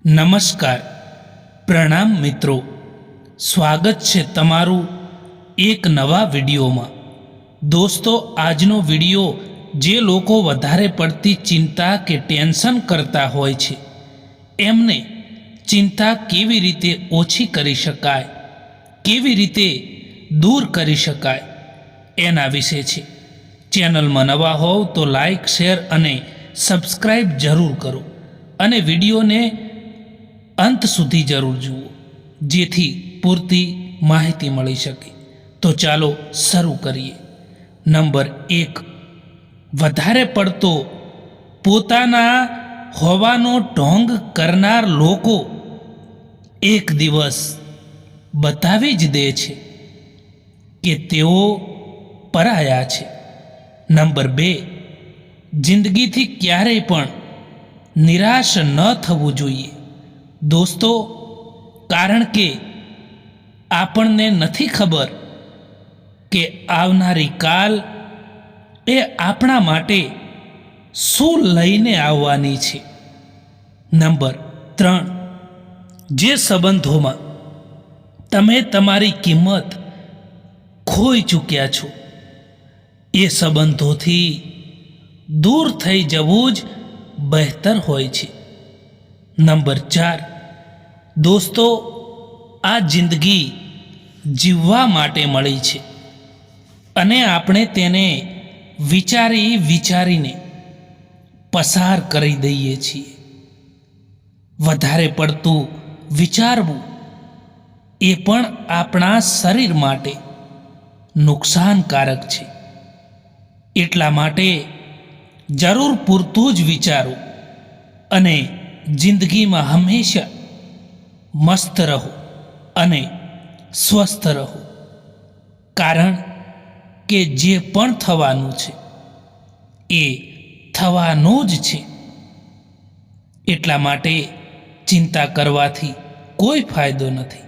નમસ્કાર, પ્રણામ મિત્રો. સ્વાગત છે તમારું એક નવા વિડીયોમાં. દોસ્તો, આજનો વિડીયો જે લોકો વધારે પડતી ચિંતા કે ટેન્શન કરતા હોય છે એમને ચિંતા કેવી રીતે ઓછી કરી શકાય, કેવી રીતે દૂર કરી શકાય એના વિશે છે. ચેનલમાં નવા હોવ તો લાઈક, શેર અને સબસ્ક્રાઈબ જરૂર કરો અને વિડીયોને અંત સુધી જરૂર જુઓ, જેથી પૂરતી માહિતી મળી શકે. તો ચાલો શરૂ કરીએ. નંબર 1, વધારે પડતો પોતાના હોવાનો ઢોંગ કરનાર લોકો એક દિવસ બતાવી જ દે છે કે તેઓ પરાયા છે. નંબર 2, જિંદગીથી ક્યારેય પણ નિરાશ ન થવું જોઈએ દોસ્તો, કારણ કે આપણને નથી ખબર કે આવનારી કાલ એ આપણા માટે શું લઈને આવવાની છે. નંબર 3, જે સંબંધોમાં તમે તમારી કિંમત ખોઈ ચૂક્યા છો એ સંબંધોથી દૂર થઈ જવું જ બહેતર હોય છે. નંબર 4, દોસ્તો, આ જિંદગી જીવવા માટે મળી છે અને આપણે તેને વિચારીને પસાર કરી દઈએ છીએ. વધારે પડતું વિચારવું એ પણ આપણા શરીર માટે નુકસાનકારક છે. એટલા માટે જરૂર પૂરતું જ વિચારો અને જિંદગીમાં હંમેશા મસ્ત રહો અને સ્વસ્થ રહો, કારણ કે જે પણ થવાનું છે એ થવાનું જ છે. એટલા માટે ચિંતા કરવાથી કોઈ ફાયદો નથી.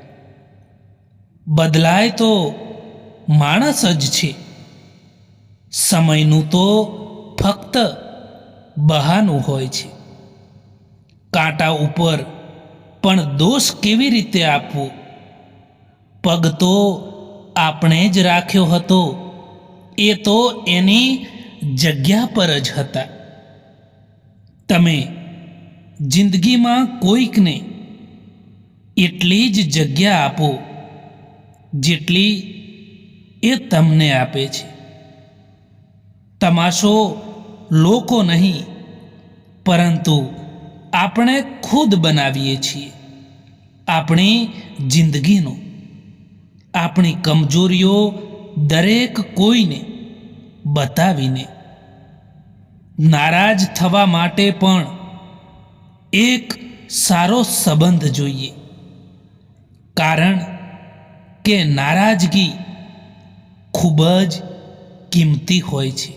બદલાય તો માણસ જ છે. સમયનું તો ફક્ત બહાનું હોય છે. કાંટા ઉપર પણ દોષ કેવી રીતે આપવો? પગ તો આપણે જ રાખ્યો હતો, એ તો એની જગ્યા પર જ હતા. તમે જિંદગીમાં કોઈકને એટલી જ જગ્યા આપો જેટલી એ તમને આપે છે. તમાશો લોકો નહીં, પરંતુ આપણે ખુદ બનાવીએ છીએ આપણી જિંદગીનો. આપણી કમજોરીઓ દરેક કોઈને બતાવીને. નારાજ થવા માટે પણ એક સારો સંબંધ જોઈએ, કારણ કે નારાજગી ખૂબ જ કિંમતી હોય છે.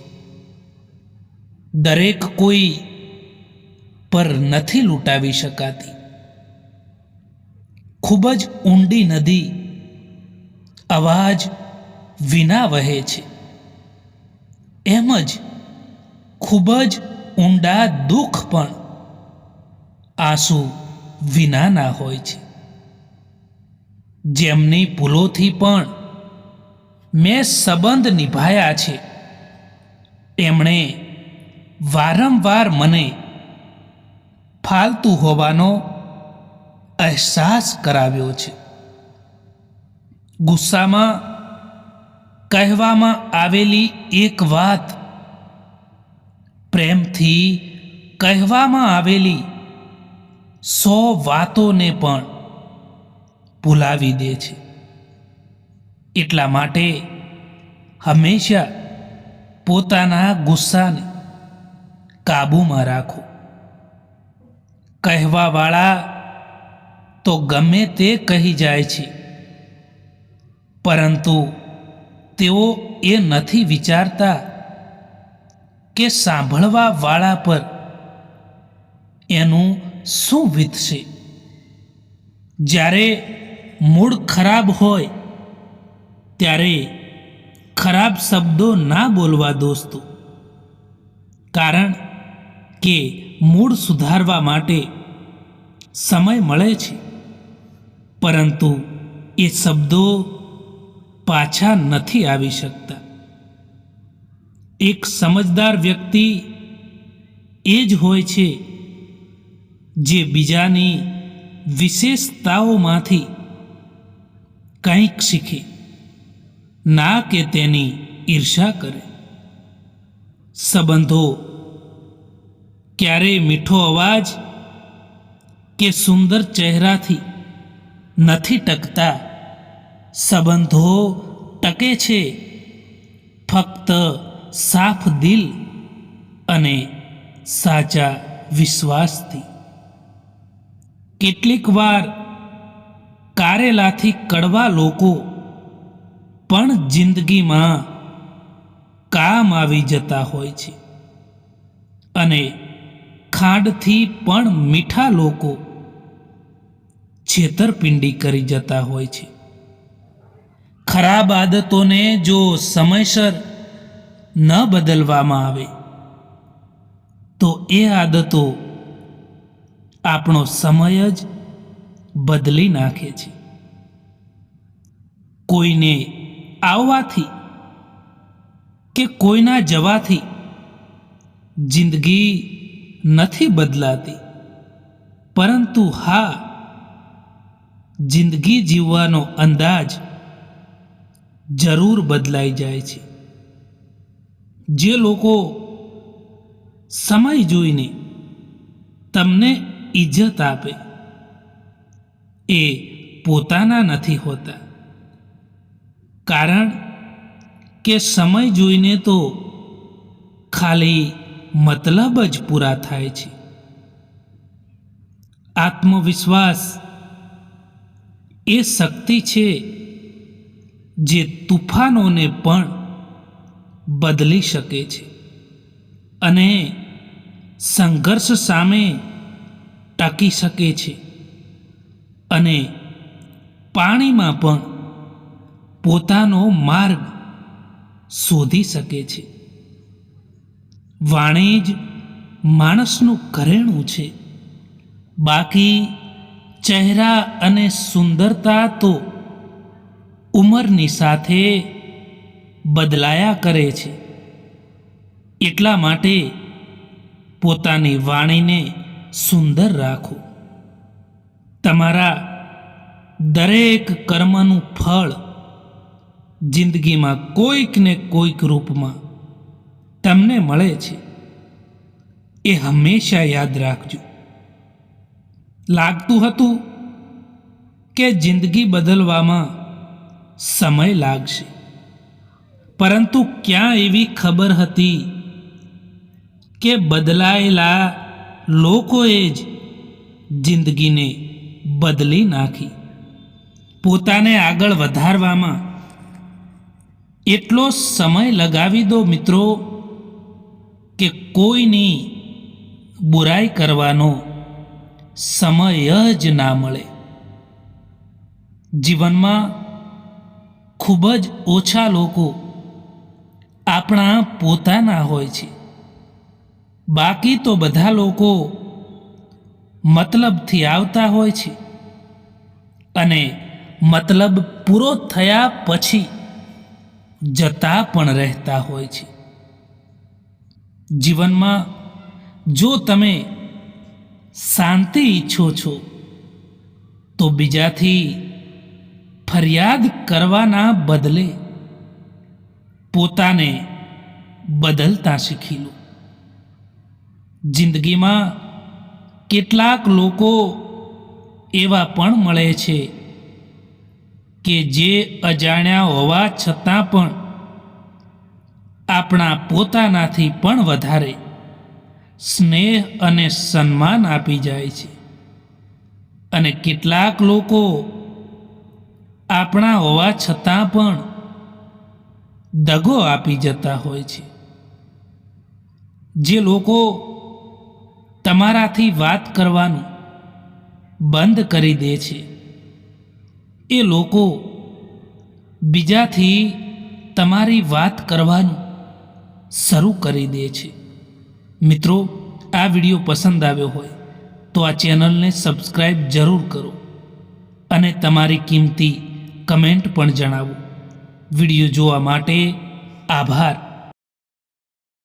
દરેક કોઈ પર નથી લૂંટાવી શકાતી. ખૂબ જ ઊંડી નદી અવાજ વિના વહે છે, એમ જ ખૂબ જ ઊંડા દુઃખ પણ આંસુ વિનાના હોય છે. જેમની ભૂલોથી પણ મેં સંબંધ નિભાયા છે, એમણે વારંવાર મને ફાલતુ હોવાનો અહેસાસ કરાવ્યો છે. ગુસ્સામાં કહેવામાં આવેલી એક વાત પ્રેમથી કહેવામાં આવેલી 100 વાતોને પણ ભૂલાવી દે છે. એટલા માટે હંમેશા પોતાના ગુસ્સાને કાબૂમાં રાખો. કહેવાવાળા તો ગમે તે કહી જાય છે, પરંતુ તેઓ એ નથી વિચારતા કે સાંભળવા વાળા પર એનું શું વીતશે. જ્યારે મૂડ ખરાબ હોય ત્યારે ખરાબ શબ્દો ના બોલવા દોસ્તો, કારણ કે મૂડ સુધારવા માટે સમય મળે છે, પરંતુ એ શબ્દો પાછા નથી આવી શકતા. એક સમજદાર વ્યક્તિ એ જ હોય છે જે બીજાની વિશેષતાઓમાંથી કંઈક શીખે, ના કે તેની ઈર્ષા કરે. સંબંધો ક્યારેય મીઠો અવાજ કે સુંદર ચહેરાથી નથી ટકતા. સંબંધો ટકે છે ફક્ત સાફ દિલ અને સાચા વિશ્વાસથી. કેટલીક વાર કારેલાથી કડવા લોકો પણ જિંદગીમાં કામ આવી જતા હોય છે, અને ખાંડથી પણ મીઠા લોકો છેતરપિંડી કરી જતા હોય છે. ખરાબ આદતોને જો સમયસર ન બદલવામાં આવે તો એ આદતો આપણો સમય જ બદલી નાખે છે. કોઈને આવવાથી કે કોઈના જવાથી જિંદગી નથી બદલાતી, પરંતુ હા, જિંદગી જીવવાનો અંદાજ જરૂર બદલાઈ જાય છે. જે લોકો સમય જોઈને તમને ઇજ્જત આપે એ પોતાના નથી હોતા, કારણ કે સમય જોઈને તો ખાલી મતલબ જ પૂરા થાય છે. આત્મવિશ્વાસ એ શક્તિ છે જે તુફાનોને પણ બદલી શકે છે અને સંઘર્ષ સામે ટકી શકે છે, અને પાણીમાં પણ પોતાનો માર્ગ શોધી શકે છે. વાણી જ માણસનું ઘરેણું છે, બાકી ચહેરા અને સુંદરતા તો ઉંમરની સાથે બદલાયા કરે છે. એટલા માટે પોતાની વાણીને સુંદર રાખો. તમારા દરેક કર્મનું ફળ જિંદગીમાં કોઈક ને કોઈક રૂપમાં તમને મળે છે, એ હંમેશા યાદ રાખજો. લાગતું હતું કે જિંદગી બદલવામાં સમય લાગશે, પરંતુ ક્યાં એવી ખબર હતી કે બદલાયેલા લોકોએ જ જિંદગીને બદલી નાખી. પોતાને આગળ વધારવામાં એટલો સમય લગાવી દો મિત્રો કે કોઈની બુરાઈ કરવાનો સમય જ ના મળે. જીવનમાં ખૂબ જ ઓછા લોકો આપણા પોતાના હોય છે, બાકી તો બધા લોકો મતલબથી આવતા હોય છે, અને મતલબ પૂરો થયા પછી જતા પણ રહેતા હોય છે. જીવનમાં જો તમે શાંતિ ઈચ્છો છો તો બીજાથી ફરિયાદ કરવાના બદલે પોતાને બદલતા શીખી લો. જિંદગીમાં કેટલાક લોકો એવા પણ મળે છે કે જે અજાણ્યા હોવા છતાં પણ આપણા પોતાનાથી પણ વધારે સ્નેહ અને સન્માન આપી જાય છે, અને કેટલાક લોકો આપણા હોવા છતાં પણ દગો આપી જતા હોય છે. જે લોકો તમારાથી વાત કરવાનું બંધ કરી દે છે, એ લોકો બીજાથી તમારી વાત કરવાનું શરૂ કરી દે છે. મિત્રો, આ વિડીયો પસંદ આવ્યો હોય તો આ ચેનલને સબસ્ક્રાઈબ જરૂર કરો અને તમારી કિંમતી કમેન્ટ પણ જણાવો. વિડીયો જોવા માટે આભાર.